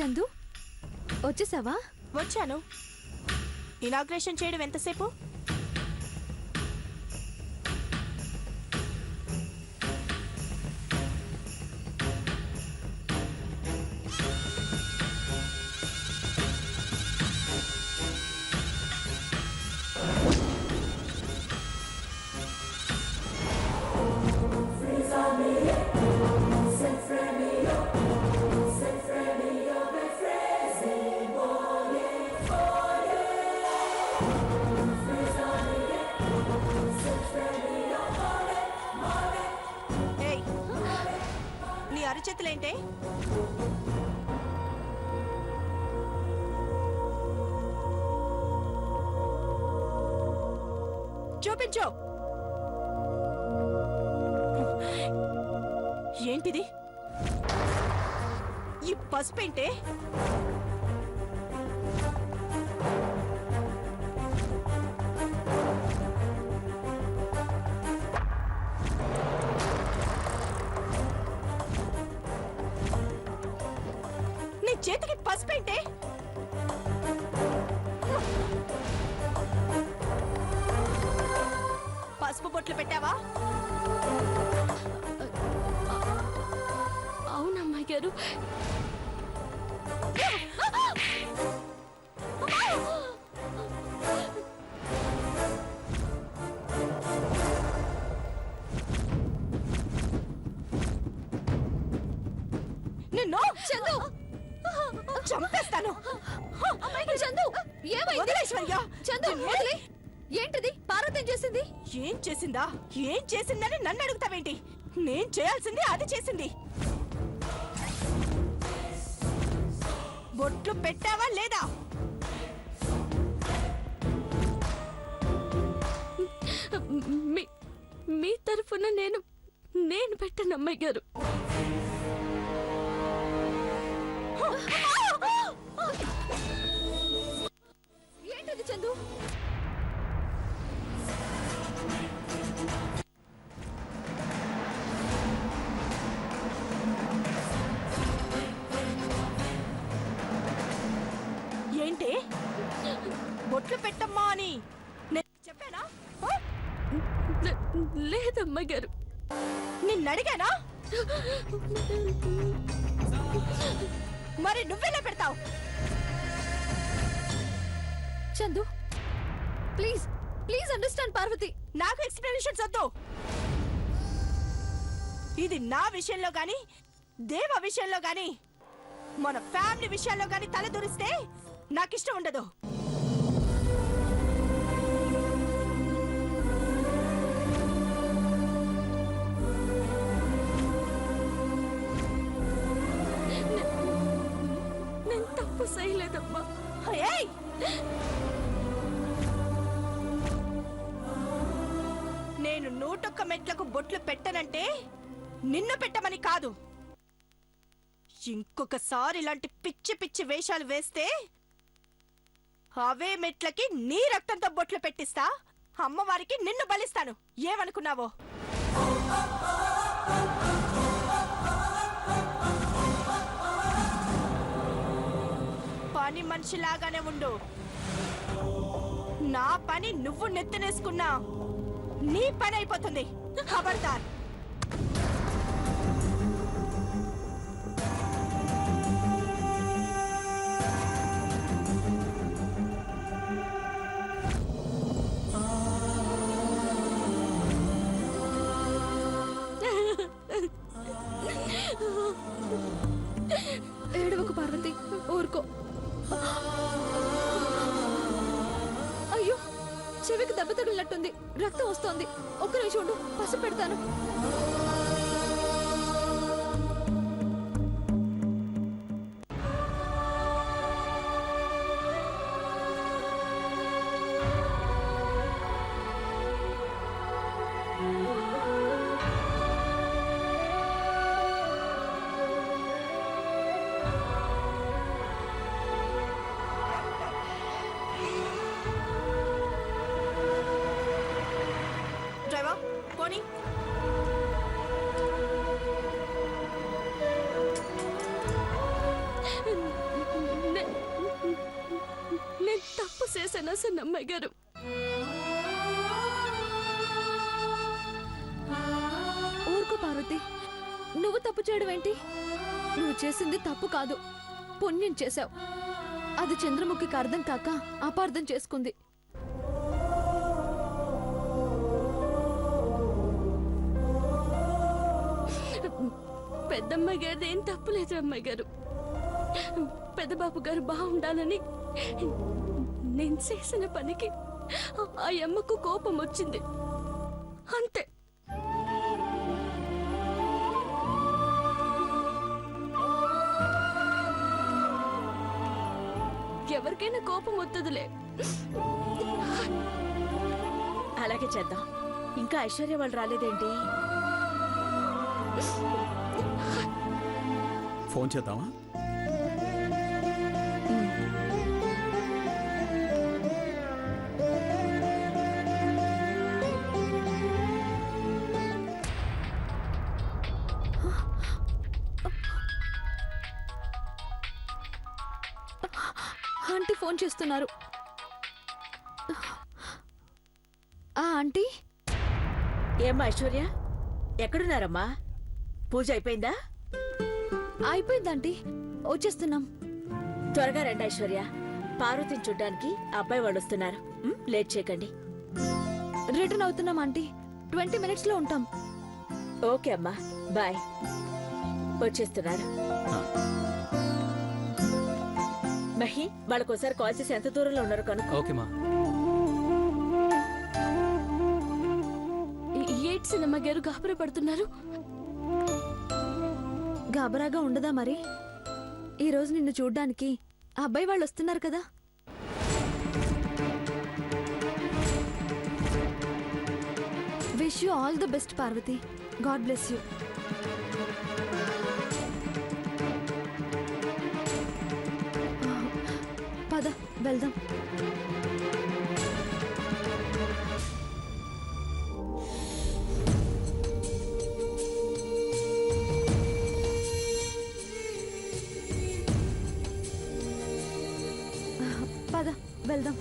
చందు వచ్చేసావా? వచ్చాను. ఇనాగ్రేషన్ చేయడం ఎంతసేపు? అరిచేతులేంటే? చూపించు. ఏంటిది? ఈ పసుపేంటే? చేతికి పసుపేంటే? పసుపు బొట్లు పెట్టావా? అవునమ్మాయి గారు. నిన్ను చందు చంపేస్తాను. చందు ఏమైంది? చందు ఏంటిది? పార్వతం చేసింది? ఏం చేసిందా? ఏం చేసిందని నన్ను అడుగుతావేంటి? నేను చేయాల్సింది అది చేసింది. బొట్లు పెట్టావా లేదా? మీ తరఫున నేను పెట్టను అమ్మాయి గారు. ఏంటది చందు? ఏంటి? బొట్లు పెట్టమ్మా అని నేను చెప్పానా? లేదమ్మా గారు. నిన్నడిగానా? మరి నువ్వెలా పెడతావు? Chandu please please understand Parvati. నాకు ఎక్స్ప్లెనేషన్స్ వద్దు. ఇది నా విషయంలో గాని, దేవ విషయంలో గాని, మన ఫ్యామిలీ విషయాల్లో గాని తల దూరిస్తే నాకిష్టం ఉండదు. నేను తప్పు చేయలేదమ్మా. నేను 101 మెట్లకు బొట్లు పెట్టనంటే నిన్ను పెట్టమని కాదు. ఇంకొకసారి ఇలాంటి పిచ్చి పిచ్చి వేషాలు వేస్తే అవే మెట్లకి నీ రక్తంతో బొట్లు పెట్టిస్తా. అమ్మవారికి నిన్ను బలిస్తాను. ఏమనుకున్నావో? పని మనిషిలాగానే ఉండు. నా పని నువ్వు నెత్తనేసుకున్నా నీ పని అయిపోతుంది. ఖబర్దార్. ఏడవకు పార్వతి, ఊరుకో. అయ్యో, చెవికి దెబ్బ తగిలినట్టుంది. రక్తం వస్తోంది. ఒక్క నిమిషం ఉండు, పసుపు పెడతాను. డ్రైవర్ పోనీ. చేశానా సన్నమ్మాయి గారు? ఊరుకో పార్వతి, నువ్వు తప్పు చేయడం ఏంటి? నువ్వు చేసింది తప్పు కాదు, పుణ్యం చేశావు. అది చంద్రముఖికి అర్థం కాక అపార్థం చేసుకుంది. పెద్దమ్మాయి గారిది ఏం తప్పులేదు అమ్మాయి గారు. పెద్దబాబు గారు బాగుండాలని నేను చేసిన పనికి ఆ అమ్మకు కోపం వచ్చింది, అంతే. ఎవరికైనా కోపం వద్దదులే. అలాగే చేద్దాం. ఇంకా ఐశ్వర్య వాళ్ళు రాలేదేంటి? ఫోన్ చేద్దామా? ఆంటీ ఫోన్ చేస్తున్నారు. ఆంటీ, ఏమ్మా ఐశ్వర్య, ఎక్కడున్నారమ్మా? పూజ అయిపోయిందా? అయిపోయిందంటీ, వచ్చేస్తున్నాం. త్వరగా రండి ఐశ్వర్య, పార్వతిని చూడ్డానికి అబ్బాయి వాళ్ళు వస్తున్నారు. లేట్ చేయకండి. రిటర్న్ అవుతున్నాం ఆంటీ, 20 minutes లో ఉంటాం. ఓకే అమ్మా, బాయ్. వచ్చేస్తున్నారు. మహి, వాళ్ళకోసారి కాల్ చేసి ఎంత దూరంలో ఉన్నారు కనుక్కో. ఓకేమా. ఏట్ సినిమా గారు గాబరా పడుతున్నారు. గాబరాగా ఉండదా మరి? ఈ రోజు నిన్ను చూడ్డానికి ఆ అబ్బాయి వాళ్ళు వస్తున్నారు కదా. Wish you all the best Parvati. God bless you. పద వెళ్దాం. పద వెళ్దాం.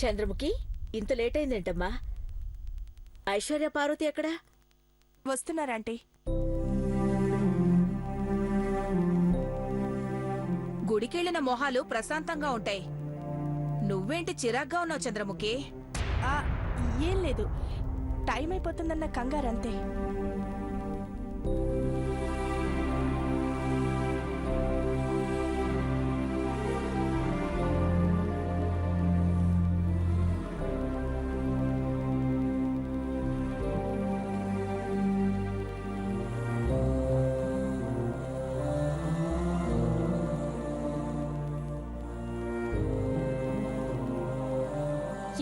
చంద్రముఖి, ఇంత లేట్ అయిందేంటమ్మా? ఐశ్వర్య పార్వతి ఎక్కడా? వస్తున్నారంటీ. గుడికెళ్లిన మొహాలు ప్రశాంతంగా ఉంటాయి. నువ్వేంటి చిరాగ్గా ఉన్నావు చంద్రముఖి? ఏం లేదు, టైం అయిపోతుందన్న కంగారంతే.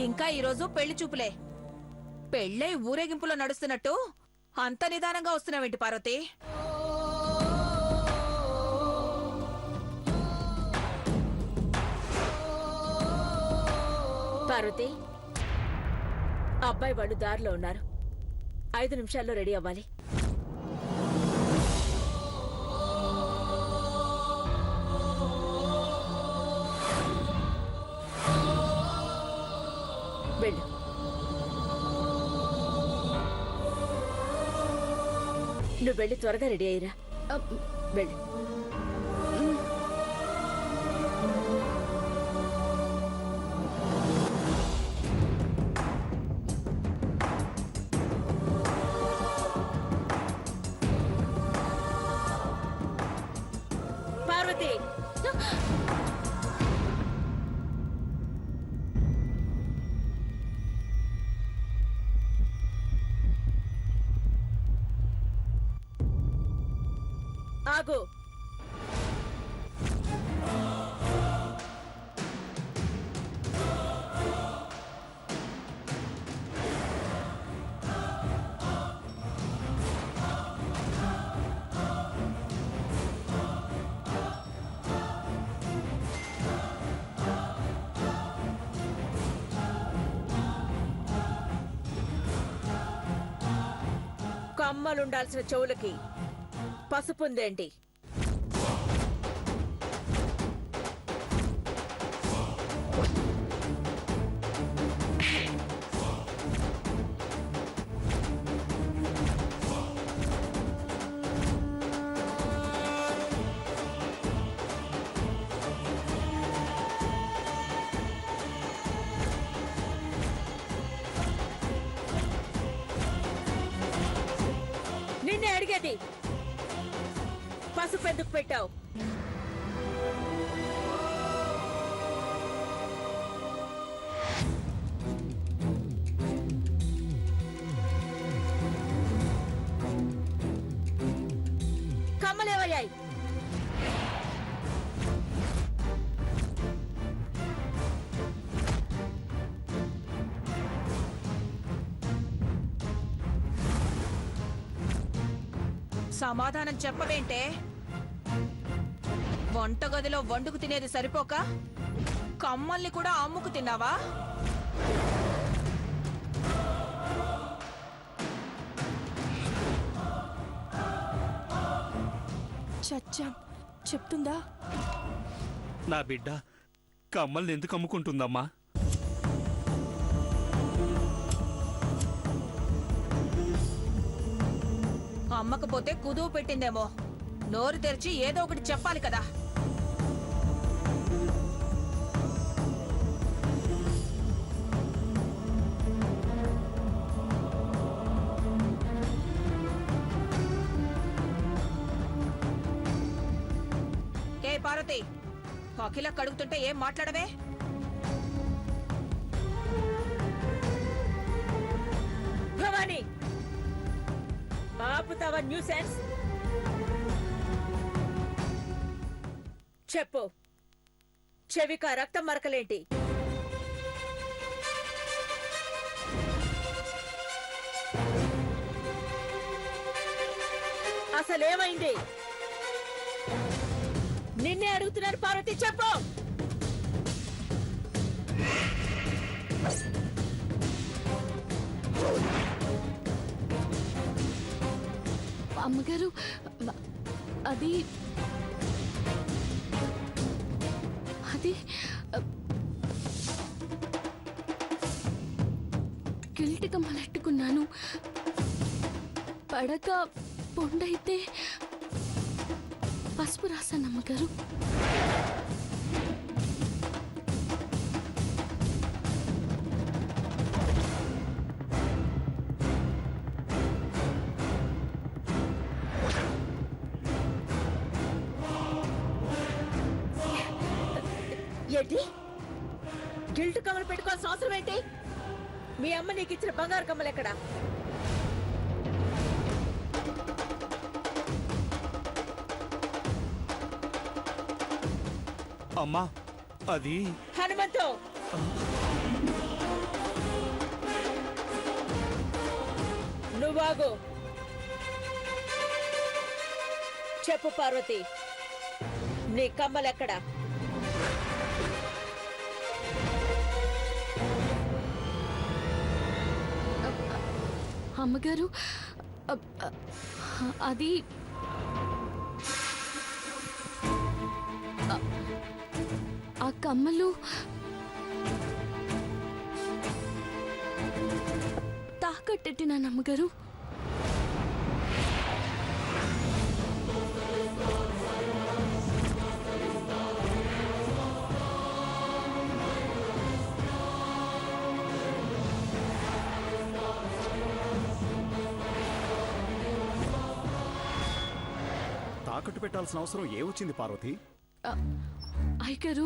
ఇంకా ఈరోజు పెళ్లి చూపులే. పెళ్ళై ఊరేగింపులో నడుస్తున్నట్టు అంత నిదానంగా వస్తున్నావేంటి పార్వతి? పార్వతి, అబ్బాయి వాళ్ళు దారిలో ఉన్నారు. 5 నిమిషాల్లో రెడీ అవ్వాలి. వెళ్ళు. నువ్వు వెళ్ళి త్వరగా రెడీ అయ్యిరా. వెళ్ళు. పార్వతి, ఆగు. కమ్మలుండాల్సిన చెవులకి పసుపుందేంటి? నిన్నే అడిగేది, పసుపు ఎందుకు పెట్టావు? కమ్మలేవయ్యాయి. సమాధానం చెప్పవేంటే? వంటగదిలో వండుకు తినేది సరిపోక కమ్మల్ని కూడా అమ్ముకు తిన్నావా? చచ్చాం. చెప్తుందా? నా బిడ్డ కమ్మల్ని ఎందుకు అమ్ముకుంటుందమ్మా? అమ్మకపోతే కుదువు పెట్టిందేమో. నోరు తెరిచి ఏదో ఒకటి చెప్పాలి కదా. ఏ పార్వతి, అఖిల కడుగుతుంటే ఏం మాట్లాడవే? భవాని, ఆపుతావా న్యూసెన్స్? చెప్పు, చెవిక రక్తం మరకలేంటి? అసలేమైంది? నిన్నే అడుగుతున్నారు పార్వతి, చెప్పు. అమ్మగారు, అది అది గిల్టిగా మలట్టుకున్నాను. పడక పొండైతే పసుపు రాశాను అమ్మగారు. ఏంటి? గిల్ట్ కమ్మలు పెట్టుకోవాల్సిన అవసరం ఏంటి? మీ అమ్మ నీకు ఇచ్చిన బంగారు కమ్మలు ఎక్కడా? అమ్మా, అది హనుమంతు, నువ్వాగు. చెప్పు పార్వతి, నీ కమ్మలెక్కడా? అమ్మగారు, అది ఆ కమ్మలు తాకట్టెట్టినాను అమ్మగారు. తాకట్టు పెట్టాల్సిన అవసరం ఏమొచ్చింది పార్వతి? అయ్యగారు,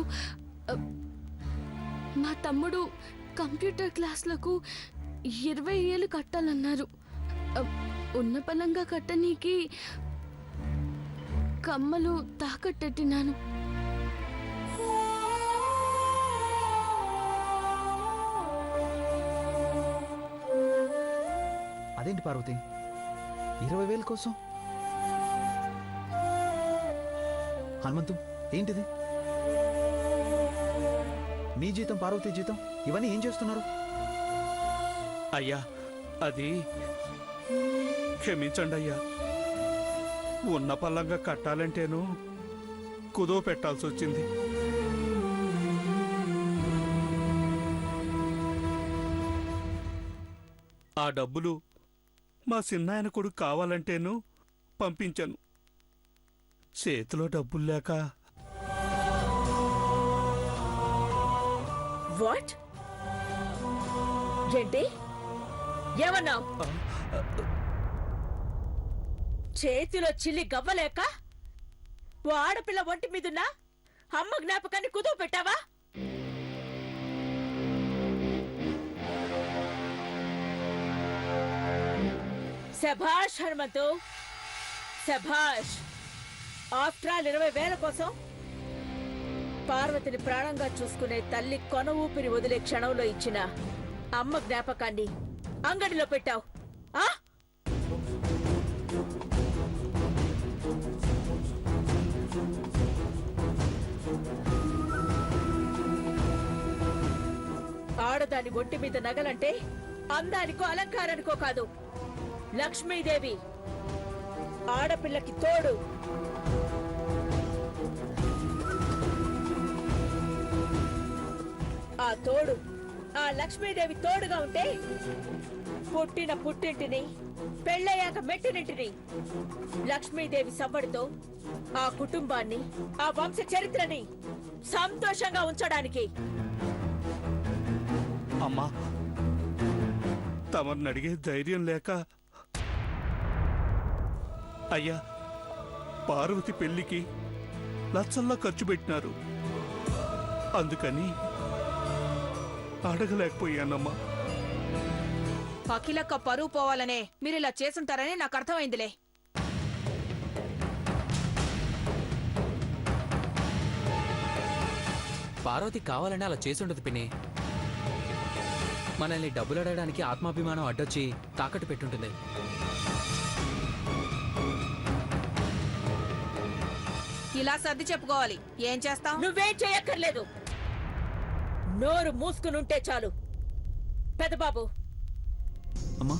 మా తమ్ముడు కంప్యూటర్ క్లాసులకు 20 ఏళ్ళు కట్టాలన్నారు. ఉన్న పలంగా కట్టనీకి కమ్మలు తాకట్టెట్టినాను. అదేంటి పార్వతి, 20,000 కోసం? హనుమంతు, ఏంటిది? మీ జీతం, పార్వతి జీతం, ఇవన్నీ ఏం చేస్తున్నారు? అయ్యా, అది క్షమించండి అయ్యా. ఉన్న పల్లంగా కట్టాలంటేను కుదో పెట్టాల్సి వచ్చింది. ఆ డబ్బులు మా చిన్నాయన కొడుకు కావాలంటేను పంపించాను. చేతిలో డబ్బులు లేక వాట్ ఏంటి ఏమన్నావు? చేతిలో చిల్లి గవ్వలేక ఓ ఆడపిల్ల ఒంటి మీదున్నా అమ్మ జ్ఞాపకాన్ని కుదువు పెట్టావా? శభాష్ హనుమంతు, శభాష్. ఆఫ్టర్ ఆల్ 20,000 కోసం పార్వతిని ప్రాణంగా చూసుకునే తల్లి కొన ఊపిరి వదిలే క్షణంలో ఇచ్చిన అమ్మ జ్ఞాపకాన్ని అంగడిలో పెట్టావు. ఆ ఆడదాని ఒంటి మీద నగలంటే అందానికో అలంకారానికో కాదు, లక్ష్మీదేవి ఆడపిల్లకి తోడు. ఆ తోడు ఆ లక్ష్మీదేవి తోడుగా ఉంటే పుట్టిన పుట్టింటిని పెళ్ళయ్యాక మెట్టినింటిని లక్ష్మీదేవి సవ్వడితో ఆ కుటుంబాన్ని ఆ వంశ చరిత్రని సంతోషంగా ఉంచడానికి. అమ్మా, తమరిని అడిగే ధైర్యం లేక అయ్యా, పార్వతి పెళ్లికి లక్షల్లో ఖర్చు పెట్టినారు. అందుకని అడగలేకపోయానమ్మా. అఖిలక్క పరువు పోవాలనే మీరిలా చేసుంటారని నాకు అర్థమైందిలే. పార్వతి కావాలని అలా చేసుండదు పిన్ని. మనల్ని డబ్బులు అడగడానికి ఆత్మాభిమానం అడ్డొచ్చి తాకట్టు పెట్టుంటుంది. ఇలా సర్ది చెప్పుకోవాలి. ఏం చేస్తాం? నువ్వేం చేయక్కర్లేదు. నోరు మూసుకునుంటే చాలు. పెద్దబాబు, అమ్మా,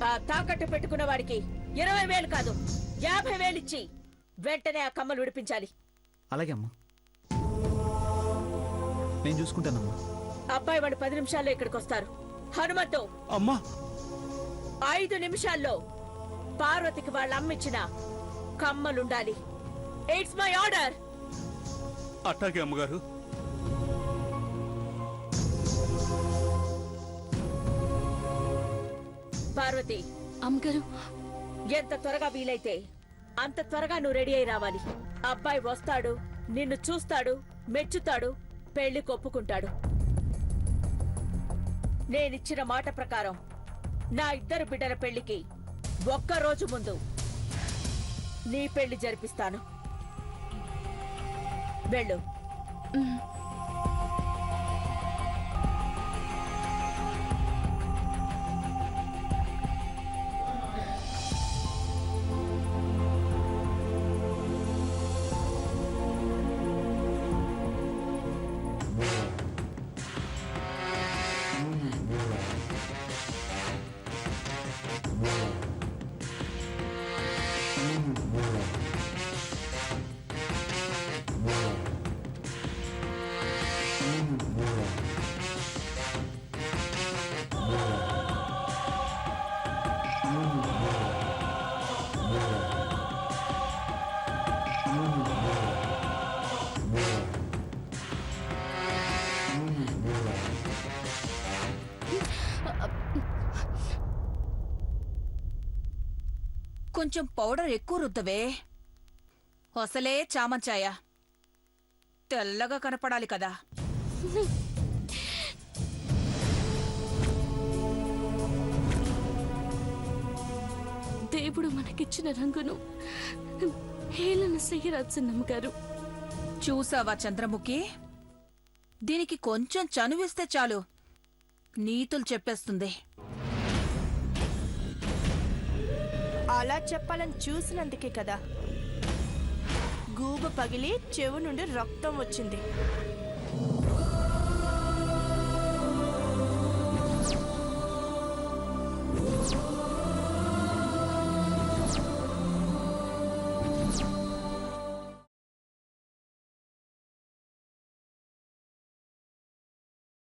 ఆ తాకట్టు పెట్టుకున్న వాడికి 20,000 కాదు 50,000 ఇచ్చి వెంటనే ఆ కమ్మలు విడిపించాలి. అలాగే అమ్మా, నేను చూసుకుంటానమ్మా. అబ్బాయి వాడు 10 నిమిషాల్లో ఇక్కడికి వస్తారు. హనుమంతు, అమ్మా, 5 నిమిషాల్లో పార్వతికి వాళ్ళ అమ్మిచ్చిన కమ్మలుండాలి. It's my order. అట్టాగే అమ్మగారు. పార్వతి, అమ్మగారు, ఎంత త్వరగా వీలైతే అంత త్వరగా నువ్వు రెడీ అయి రావాలి. అబ్బాయి వస్తాడు, నిన్ను చూస్తాడు, మెచ్చుతాడు, పెళ్లి కొప్పుకుంటాడు. నేనిచ్చిన మాట ప్రకారం నా 2 బిడ్డల పెళ్లికి 1 రోజు ముందు నీ పెళ్లి జరిపిస్తాను. వెళ్ళు. కొంచెం పౌడర్ ఎక్కువ రుద్దవే. అసలే చామంచాయ, తెల్లగా కనపడాలి కదా. దేవుడు మనకిచ్చిన రంగును హేళన చెయ్యరాజన్నమ్మ గారు. చూసావా చంద్రముఖి, దీనికి కొంచెం చనువిస్తే చాలు నీతులు చెప్పేస్తుంది. అలా చెప్పాలని చూసినందుకే కదా గూబ పగిలి చెవు నుండి రక్తం వచ్చింది.